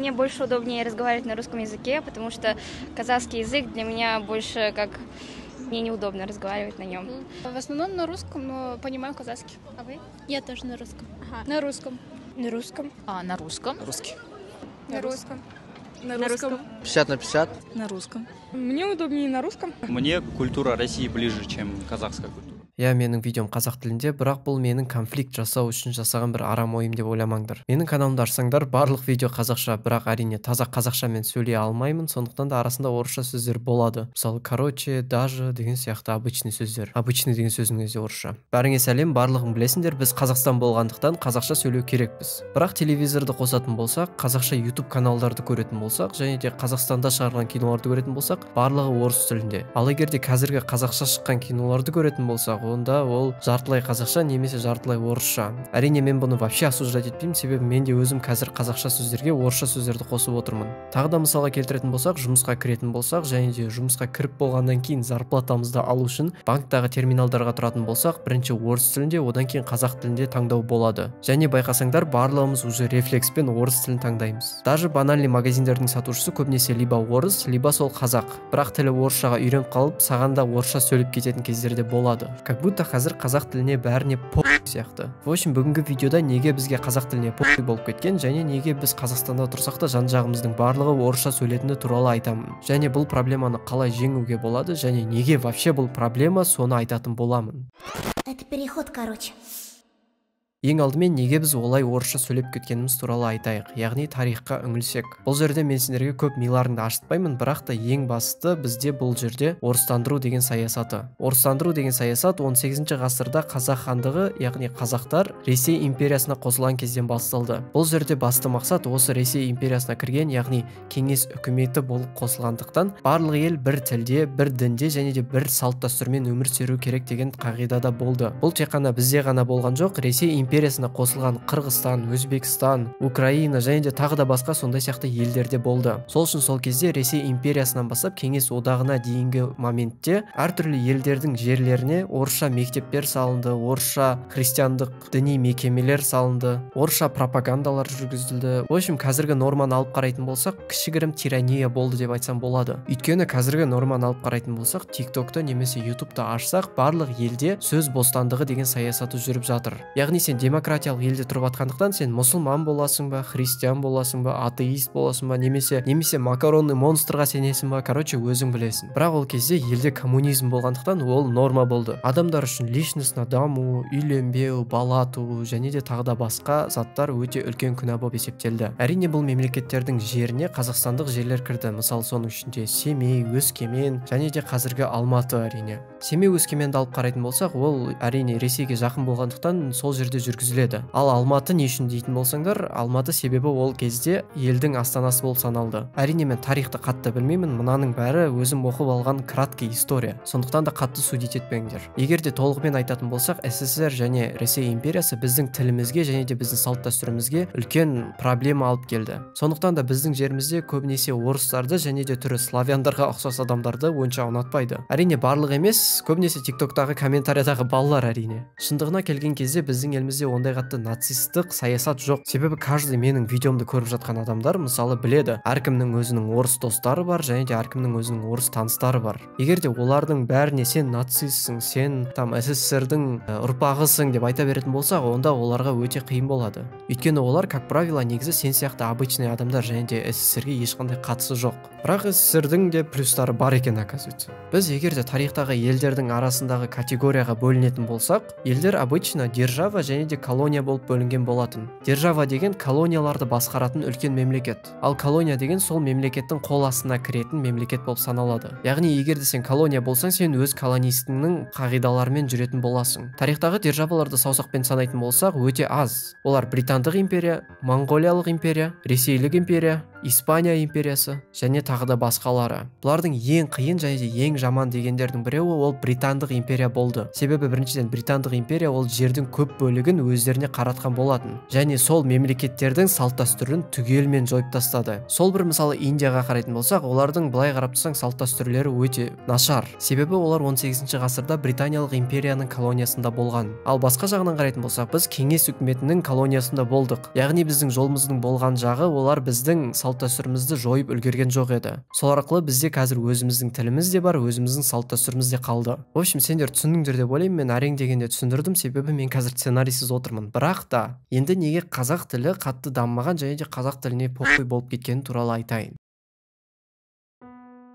Мне больше удобнее разговаривать на русском языке, потому что казахский язык для меня больше как... Мне неудобно разговаривать на нем. В основном на русском, но понимаю казахский. А вы? Я тоже на русском. Ага. На русском. На русском. На русском. Русский. На русском. На русском. 50 на 50. На русском. Мне удобнее на русском. Мне культура России ближе, чем казахская культура. Я менің видеом қазақ тілінде, бірақ бұл менің конфликт жасау үшін жасаған бір арам ойым деп ойламаңдар. Менің каналымды ашсаңдар, барлық видео қазақша, бірақ әрине таза қазақшамен сөйлей алмаймын, сондықтан да арасында орысша сөздер болады. Мысалы, короче, даже деген сияқты обычный сөздер. Обычный деген сөздің өзі орысша. Бәріңе сәлем, барлығын білесіңдер, біз Қазақстан болғандықтан қазақша сөйлеу керекпіз. Бірақ телевизорды қосатын болсақ, қазақша YouTube каналдарды көретін болсақ, және де Қазақстанда шығарылған киноларды көретін болсақ, барлығы орыс тілінде. Ал егер де қазіргі қазақша шыққан киноларды көретін болсақ, онда ол жартылай қазақша немесе жартылай орысша. Әрине мен бұны вообще осуждать етпеймін, себебі мен де өзім қазір қазақша сөздерге орысша сөздерді қосып отырмын. Тағы да мысалға келтіретін болсақ, жұмысқа кіретін болсақ, және де жұмысқа кіріп болғаннан кейін зарплатамызды алу үшін банктағы терминалдарға тұратын болсақ, бірінші орыс тілінде, одан кейін қазақ тілінде таңдау болады. Және байқасаңдар, барлығымыз уже рефлекспен орыс тілін таңдаймыз. Даже банальный магазиндердің сатушысы көбінесе либо орыс, либо сол қазақ. Бірақ тілі орысшаға үйреніп қалып, саған да орысша сөйлеп кететін кездерде болады. Как будто қазір қазақ тіліне бәріне сияқты. В общем, бүгінгі видеода неге бізге қазақ тіліне болып кеткен, және неге біз Қазақстанда тұрсақ та жан-жағымыздың барлығы орысша сөйлетіні туралы айтамын. Және бұл проблеманы қалай жеңуге болады, және неге вообще бұл проблема, соны айтатын боламын. Это переход, короче. Ең алдымен неге біз олай орысша сөйлеп кеткеніміз туралы айтайық, яғни тарихқа үңілсек. Бұл жерде мен сендерге көп миларыңды ашытпаймын, бірақ та ең басты бізде бұл жерде орыстандыру деген саясаты. Орыстандыру деген саясат 18 ғасырда Қазақ хандығы, яғни қазақтар Ресей империясына қосылған кезден басталды. Бұл жерде басты мақсат осы Ресей империясына кірген, яғни кеңес үкіметі болып қосылғандықтан барлық ел бір тілде, бір дінде және де бір салт дәстүрмен өмір сүру керек деген қағидада болды. Бұл тек қана бізде ғана болған жоқ, Ресей империясына қосылған Қырғызстан, Өзбекстан, Украина және де тағы да басқа сондай сияқты елдерде болды. Сол үшін сол кезде Ресей империясынан бастап Кеңес одағына дейінгі моментте әртүрлі елдердің жерлеріне орысша мектептер салынды, орысша христиандық діни мекемелер салынды, орысша пропагандалар жүргізілді. В общем, қазіргі норманы алып қарайтын болсақ, кішігірім тирания болды деп айтсам болады. Өйткені қазіргі норманы алып қарайтын болсақ, TikTok'та немесе YouTube'та ашсақ, барлық елде сөз бостандығы деген саясаты жүріп жатыр. Яғни сен демократиялық елде тұрып атқандықтан сен мұсылман боласың ба, христиан боласың ба, атеист боласың ба, немесе макаронный монстрға сенесің ба, короче, өзің білесің. Бірақ ол кезде елде коммунизм болғандықтан ол норма болды. Адамдар үшін личностный даму, үйленбеу, бала туу және де тағы да басқа заттар өте үлкен күнә болып есептелді. Әрине бұл мемлекеттердің жеріне қазақстандық жерлер кірді. Мысалы, соның ішінде Семей, Өскемен және де қазіргі Алматы әрине. Семей, Өскеменді алып қарайтын болсақ, ол әрине Ресейге жақын болғандықтан сол жерде жүргізіледі. Ал Алматы не үшін дейтін болсаңдар, Алматы себебі ол кезде елдің астанасы болып саналды. Әрине мен тарихты қатты білмеймін, мынаның бәрі өзім оқып алған краткий история. Сондықтан да қатты судить етпеңдер. Егер де толығымен айтатын болсақ, СССР және Ресей империясы біздің тілімізге және де біздің салт дәстүрімізге үлкен проблема алып келді. Сондықтан да біздің жерімізде көбінесе орыстарды және де түрі славяндарға ұқсас адамдарды онша ұнатпайды. Әрине барлық емес, көбінесе TikTok'тағы комментариядағы балалар әрине. Шындығына келген кезде біздің елімізде ондай қатты нацистік саясат жоқ. Себебі каждый менің видеомды көріп жатқан адамдар мысалы біледі, әркімнің өзінің орыс достары бар және де әркімнің өзінің орыс таныстары бар. Егер де олардың бәріне сен нацистсің, сен там СССР-дің ұрпағысың деп айта беретін болса, онда оларға өте қиын болады. Өйткені олар, как правило, негізі сен сияқты обычный адамдар және де СССР-ге ешқандай қатысы жоқ. Бірақ СССР-дің де плюстары бар екен, оказывается. Біз егер де тарихтағы елдердің арасындағы категорияға бөлінетін болсақ, елдер обычно держава және де колония болып бөлінген болатын. Держава деген колонияларды басқаратын үлкен мемлекет. Ал колония деген сол мемлекеттің қол астына кіретін мемлекет болып саналады. Яғни егер де сен колония болсаң, сен өз колонистіңнің қағидаларымен жүретін боласың. Тарихтағы державаларды саусақпен санайтын болсақ, өте аз. Олар Британдық империя, Монғолиялық империя, Ресейлік империя, Испания империясы және тағы да басқалары. Бұлардың ең қиын және де ең жаман дегендердің біреуі ол Британдық империя болды. Себебі біріншіден Британдық империя ол жердің көп бөлігін өздеріне қаратқан болатын. Және сол мемлекеттердің салт дәстүрін түгелмен жойып тастады. Сол бір мысалы Индияға қарайтын болсақ, олардың былай қарап тұрсаң салт дәстүрлері өте нашар. Себебі олар 18 ғасырда Британиялық империяның колониясында болған. Ал басқа жағынан қарайтын болсақ, біз кеңес үкіметінің колониясында болдық. Яғни біздің жолымыздың болған жағы олар біздің салт салт дәстүрімізді жойып үлгерген жоқ еді. Сол арқылы бізде қазір өзіміздің тіліміз де бар, өзіміздің салт дәстүріміз де қалды. В общем, сендер түсіндіңдер деп ойлаймын. Мен әрең дегенде түсіндірдім, себебі мен қазір сценарийсіз отырмын. Бірақ та енді неге қазақ тілі қатты дамымаған және де қазақ тіліне похуй болып кеткені туралы айтайын.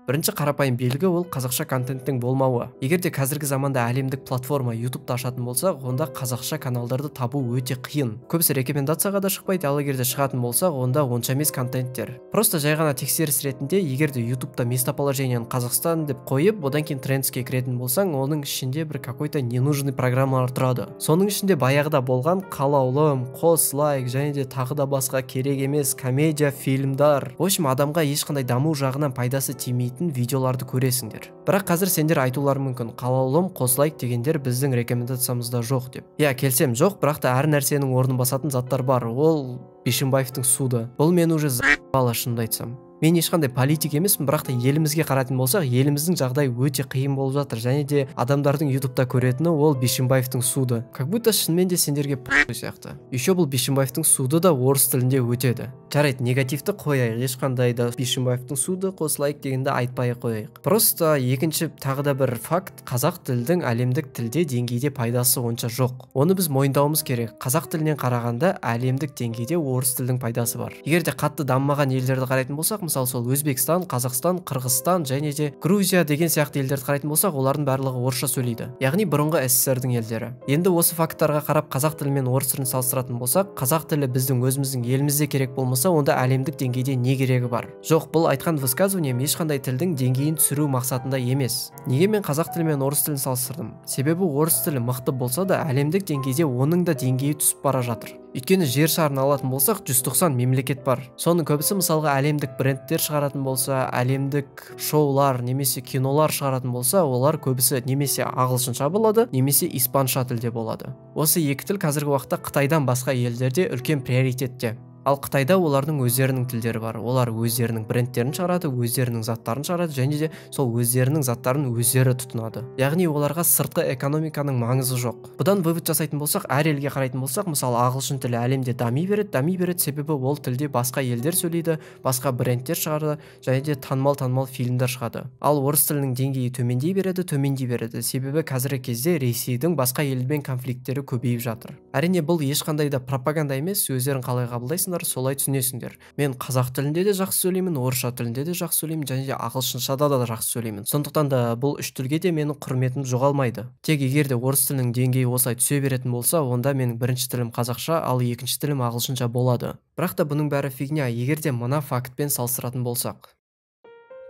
Бірінші қарапайым белгі ол қазақша контенттің болмауы. Егер де қазіргі заманда әлемдік платформа YouTube-та ашатын болсақ, онда қазақша каналдарды табу өте қиын. Көбісі рекомендацияға да шықпайды, ал егер де шығатын болсақ, онда онша емес контенттер. Просто жай ғана тексеріс ретінде, егер де YouTube-та местоположениен Қазақстан деп қойып, одан кейін трендске кіретін болсаң, оның ішінде бір какой-то ненужный программалар тұрады. Соның ішінде баяғыда болған қалаулым, қос лайк және де тағы да басқа керек емес комедия фильмдар. В общем, адамға ешқандай даму жағынан пайдасы тимейді видеоларды көресіңдер. Бірақ қазір сендер айтулар мүмкін, қалаулым, қосылайк дегендер біздің рекомендациямызда жоқ деп. Я, келсем жоқ, бірақ та әр нәрсенің орнын басатын заттар бар. Ол Бишімбаевтың суды. Бұл мен уже за**бала шынымды айтсам. Мен ешқандай политик емеспін, бірақ та елімізге қарайтын болсақ, еліміздің жағдайы өте қиын болып жатыр, және де адамдардың YouTube-та көретіні ол Бишімбаевтың суды. Как будто шынымен де сендерге похуй сияқты. Еще бұл Бишімбаевтың суды да орыс тілінде өтеді. Жарайды, негативті қояйық, ешқандай да Бишімбаевтың суды қосылайық дегенді айтпай қояйық. Просто екінші тағы да бір факт, қазақ тілдің әлемдік тілде деңгейде пайдасы онша жоқ. Оны біз мойындауымыз керек. Қазақ тілінен қарағанда әлемдік деңгейде орыс тілдің пайдасы бар. Егер де қатты дамымаған елдерді қарайтын болсақ, мысалы сол Өзбекстан, Қазақстан, Қырғызстан және де Грузия деген сияқты елдерді қарайтын болсақ, олардың барлығы орысша сөйлейді. Яғни бұрынғы СССР-дің елдері. Енді осы факторға қарап қазақ тілі мен орыс тілін салыстыратын болсақ, қазақ тілі біздің өзіміздің елімізде керек болмаса, онда әлемдік деңгейде не керегі бар? Жоқ, бұл айтқан высказыванием ешқандай тілдің деңгейін түсіру мақсатында емес. Неге мен қазақ тілі мен орыс тілін салыстырдым? Себебі орыс тілі мықты болса да, әлемдік деңгейде оның да деңгейі түсіп бара жатыр. Өйткені жер шарын алатын болсақ, 190 мемлекет бар. Соның көбісі мысалға әлемдік брендтер шығаратын болса, әлемдік шоулар немесе кинолар шығаратын болса, олар көбісі немесе ағылшынша болады, немесе испанша тілде болады. Осы екі тіл қазіргі уақытта Қытайдан басқа елдерде үлкен приоритетте. Ал Қытайда олардың өздерінің тілдері бар. Олар өздерінің брендтерін шығарады, өздерінің заттарын шығарады және де сол өздерінің заттарын өздері тұтынады. Яғни оларға сыртқы экономиканың маңызы жоқ. Бұдан вывод жасайтын болсақ, әр елге қарайтын болсақ, мысалы ағылшын тілі әлемде дами береді, себебі ол тілде басқа елдер сөйлейді, басқа брендтер шығарады және де танымал фильмдер шығады. Ал орыс тілінің деңгейі төмендей береді, себебі қазіргі кезде Ресейдің басқа елмен конфликттері көбейіп жатыр. Әрине бұл ешқандай да пропаганда емес, өздерің қалай қабылдайсыңдар, солай түсінесіңдер. Мен қазақ тілінде де жақсы сөйлеймін, орысша тілінде де жақсы сөйлеймін және де ағылшыншада да жақсы сөйлеймін. Сондықтан да бұл үш тілге де менің құрметім жоғалмайды. Тек егер де орыс тілінің деңгейі осылай түсе беретін болса, онда менің бірінші тілім қазақша, ал екінші тілім ағылшынша болады. Бірақ та бұның бәрі фигня, егер де мына фактпен салыстыратын болсақ.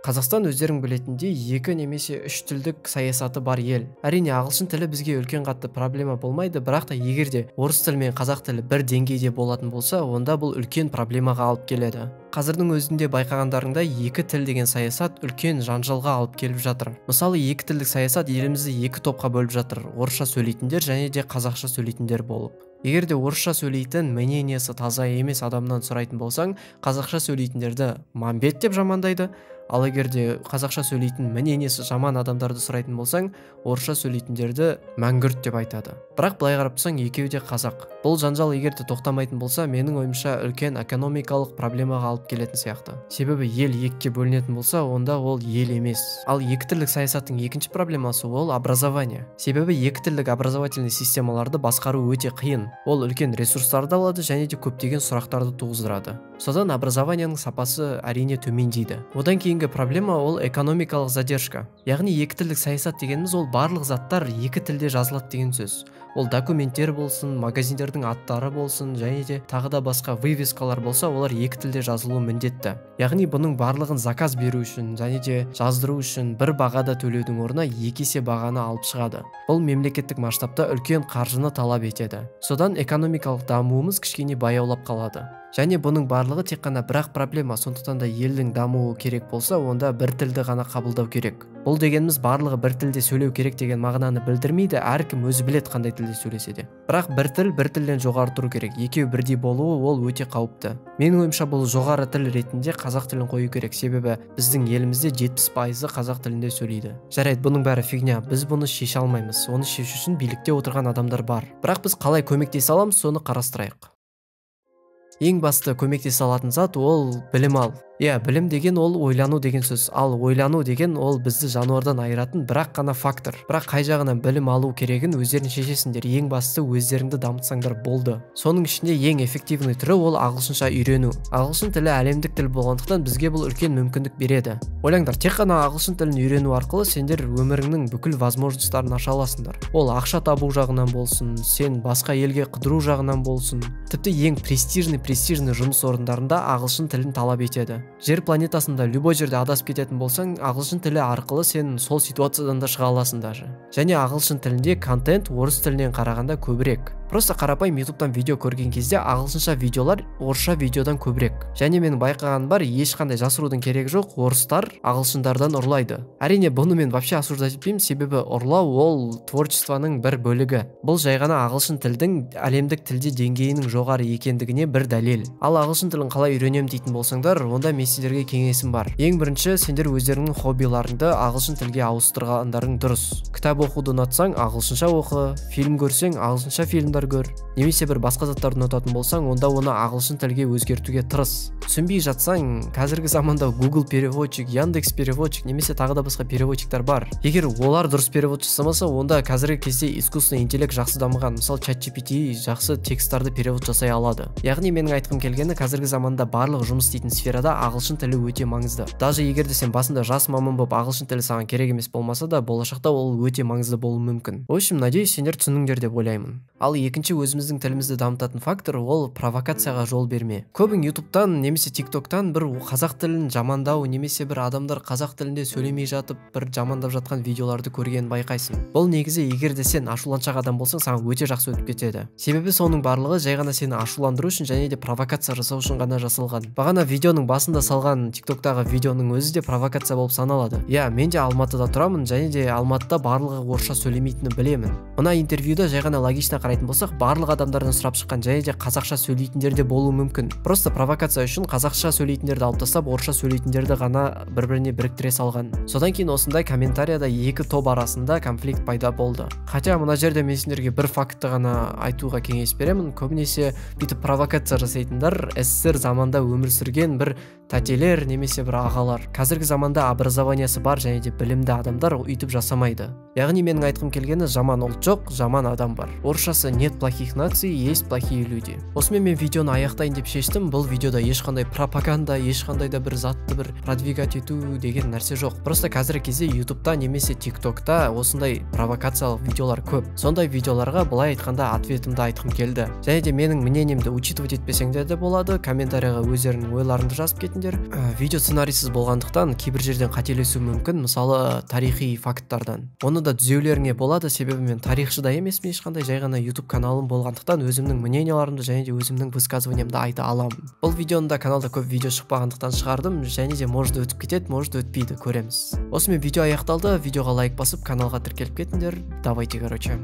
Қазақстан өздерің білетіндей 2 немесе 3 тілдік саясаты бар ел. Әрине ағылшын тілі бізге үлкен қатты проблема болмайды, бірақ та егер де орыс тілі мен қазақ тілі бір деңгейде болатын болса, онда бұл үлкен проблемаға алып келеді. Қазірдің өзінде байқағандарыңдай 2 тіл деген саясат үлкен жанжалға алып келіп жатыр. Мысалы 2 тілдік саясат елімізді 2 топқа бөліп жатыр: орысша сөйлейтіндер және де қазақша сөйлейтіндер болып. Егер де орысша сөйлейтін, мнениесі таза емес адамнан сұрайтын болсаң, қазақша сөйлейтіндерді мамбет деп жамандайды. Ал егер де қазақша сөйлейтін, мнениесі жаман адамдарды сұрайтын болсаң, орысша сөйлейтіндерді мәңгүрт деп айтады. Бірақ былай қарап тұрсаң, екеуі де қазақ. Бұл жанжал егер де тоқтамайтын болса, менің ойымша үлкен экономикалық проблемаға алып келетін сияқты. Себебі ел екіге бөлінетін болса, онда ол ел емес. Ал 2 тілдік саясаттың екінші проблемасы ол образование. Себебі 2 тілдік образовательный системаларды басқару өте қиын. Ол үлкен ресурстарды алады және де көптеген сұрақтарды туғыздырады. Содан образованияның сапасы әрине төмендейді. Одан кейінгі проблема ол экономикалық задержка. Яғни 2 тілдік саясат дегеніміз ол барлық заттар 2 тілде жазылады деген сөз. Ол документтер болсын, магазиндердің аттары болсын және де тағы да басқа вывескалар болса, олар 2 тілде жазылуы міндетті. Яғни бұның барлығын заказ беру үшін және де жаздыру үшін бір бағада төлеудің орнына 2 есе бағаны алып шығады. Бұл мемлекеттік масштабта үлкен қаржыны талап етеді. Содан экономикалық дамуымыз кішкене баяулап қалады. Және бұның барлығы тек қана бірақ проблема, сондықтан да елдің дамуы керек болса, онда бір тілді ғана қабылдау керек. Бұл дегеніміз барлығы бір тілде сөйлеу керек деген мағынаны білдірмейді, әркім өзі білет қандай тілде сөйлесе де. Бірақ бір тілден жоғары тұру керек. Екеуі бірдей болуы ол өте қауіпті. Менің ойымша бұл жоғары тіл ретінде қазақ тілін қою керек, себебі біздің елімізде 70% қазақ тілінде сөйлейді. Жарайды, бұның бәрі фигня, біз бұны шеше алмаймыз. Оны шешу үшін билікте отырған адамдар бар. Бірақ біз қалай көмектесе аламыз, соны қарастырайық. Ең басты көмектесе алатын зат ол білім ал. Иә, білім деген ол ойлану деген сөз. Ал ойлану деген ол бізді жануардан айыратын бірақ қана фактор. Бірақ қай жағынан білім алу керегін өздерің шешесіңдер. Ең басты өздеріңді дамытсаңдар болды. Соның ішінде ең эффективный түрі ол ағылшынша үйрену. Ағылшын тілі әлемдік тіл болғандықтан бізге бұл үлкен мүмкіндік береді. Ойлаңдар, тек қана ағылшын тілін үйрену арқылы сендер өміріңнің бүкіл возможностьтарын аша аласыңдар. Ол ақша табу жағынан болсын, сен басқа елге қыдыру жағынан болсын, тіпті ең престижный жұмыс орындарында ағылшын тілін талап етеді. Жер планетасында любой жерде адасып кететін болсаң, ағылшын тілі арқылы сен сол ситуациядан да шыға аласың даже. Және ағылшын тілінде контент орыс тілінен қарағанда көбірек. Просто қарапайым ютубтан видео көрген кезде ағылшынша видеолар орысша видеодан көбірек. Және менің байқағаным бар, ешқандай жасырудың керегі жоқ, орыстар ағылшындардан ұрлайды. Әрине бұны мен вообще осуждать етпеймін, себебі ұрлау ол творчествоның бір бөлігі. Бұл жай ғана ағылшын тілдің әлемдік тілде деңгейінің жоғары екендігіне бір дәлел. Ал ағылшын тілін қалай үйренемін дейтін болсаңдар, онда мен сендерге кеңесім бар. Ең бірінші, сендер өздеріңнің хоббиларыңды ағылшын тілге ауыстырғандарың дұрыс. Кітап оқуды ұнатсаң, ағылшынша оқы, фильм көрсең, ағылшынша фильмдер көр. Немесе бір басқа заттарды ұнататын болсаң, онда оны ағылшын тілге өзгертуге тырыс. Түсінбей жатсаң, қазіргі заманда Google переводчик, Яндекс переводчик немесе тағы да басқа переводчиктар бар. Егер олар дұрыс перевод жасамаса, онда қазіргі кезде искусственный интеллект жақсы дамыған. Мысалы, ChatGPT жақсы тексттарды перевод жасай алады. Яғни менің айтқым келгені, қазіргі заманда барлық жұмыс істейтін сферада ағылшын тілі өте маңызды. Даже егер де сен басында жас маман болып ағылшын тілі саған керек емес болмаса да, болашақта ол өте маңызды болуы мүмкін. В общем, надеюсь, сендер түсініңдер деп ойлаймын. Ал екінші өзіміздің тілімізді дамытатын фактор ол провокацияға жол берме. Көбің ютубтан немесе тиктоктан бір қазақ тілін жамандау немесе бір адамдар қазақ тілінде сөйлемей жатып бір жамандап жатқан видеоларды көргенін байқайсың. Бұл негізі егер де сен ашуланшақ адам болсаң, саған өте жақсы өтіп кетеді. Себебі соның барлығы жай ғана сені ашуландыру үшін және де провокация жасау үшін ғана жасалған. Бағана видеоның басында салған тиктоктағы видеоның өзі де провокация болып саналады. Иә, мен де Алматыда тұрамын және де Алматыда барлығы орысша сөйлемейтінін білемін. Мына интервьюда жай ғана логично қарайтын болсақ, барлық адамдардан сұрап шыққан және де қазақша сөйлейтіндер де болуы мүмкін. Просто провокация үшін қазақша сөйлейтіндерді алып тастап, орысша сөйлейтіндерді ғана бір-біріне біріктіре салған. Содан кейін осындай комментарияда екі топ арасында конфликт пайда болды. Хотя мына жерде мен сендерге бір факты ғана айтуға кеңес беремін. Көбінесе бүйтіп провокация жасайтындар СССР заманда өмір сүрген бір тәтелер немесе бір ағалар. Қазіргі заманда образованиясы бар және де білімді адамдар үйтіп жасамайды. Яғни менің айтқым келгені, жаман ұлт жоқ, жаман адам бар. Орысшасы нет плохих наций, есть плохие люди. Осымен мен видеоны аяқтайын деп шештім. Бұл видеода ешқандай пропаганда, ешқандай да бір затты бір продвигать ету деген нәрсе жоқ. Просто қазіргі кезде ютубта немесе тиктокта осындай провокациялық видеолар көп. Сондай видеоларға былай айтқанда ответімді айтқым келді. Және де менің мнениемді учитывать етпесеңдер де болады. Комментарияға өздерінің ойларыңды жазып кетіңдер. Видео сценарийсіз болғандықтан кейбір жерден қателесу мүмкін, мысалы тарихи факттардан. Оны да түзеулеріңе болады, себебі мен тарихшы да емеспін, ешқандай жай ғана YouTube каналым болғандықтан өзімнің мненияларымды және де өзімнің высказываниямды айта аламын. Бұл видеоны да каналда көп видео шықпағандықтан шығардым, және де может өтіп кетеді, может өтпейді, көреміз. Осымен видео аяқталды. Видеоға лайк басып, каналға тіркеліп кетіңдер. Давайте, короче.